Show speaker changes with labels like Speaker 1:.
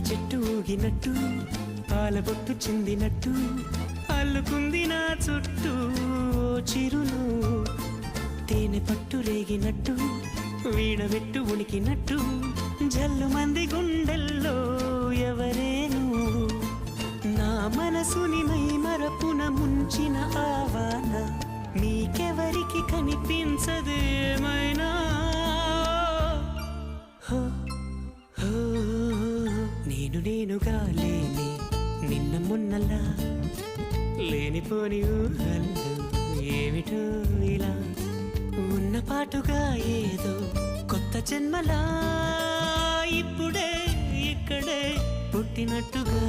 Speaker 1: చెట్టు ఊగినట్టు పాలబొట్టు చిందినట్టు అల్లుకుంది నా చుట్టూ చిరును తేనె పట్టు రేగినట్టు వీడబెట్టు ఉనికినట్టు జల్లు మంది గుండెల్లో ఎవరేను నా మనసుని మై మరపున ముంచిన ఆవాన నీకెవరికి కనిపించదేమైనా నేనుగా లేని నిన్న మొన్నలా లేనిపోని ఊహల్లో ఏమిటో ఇలా ఉన్న పాటుగా ఏదో కొత్త జన్మలా ఇప్పుడే ఇక్కడే పుట్టినట్టుగా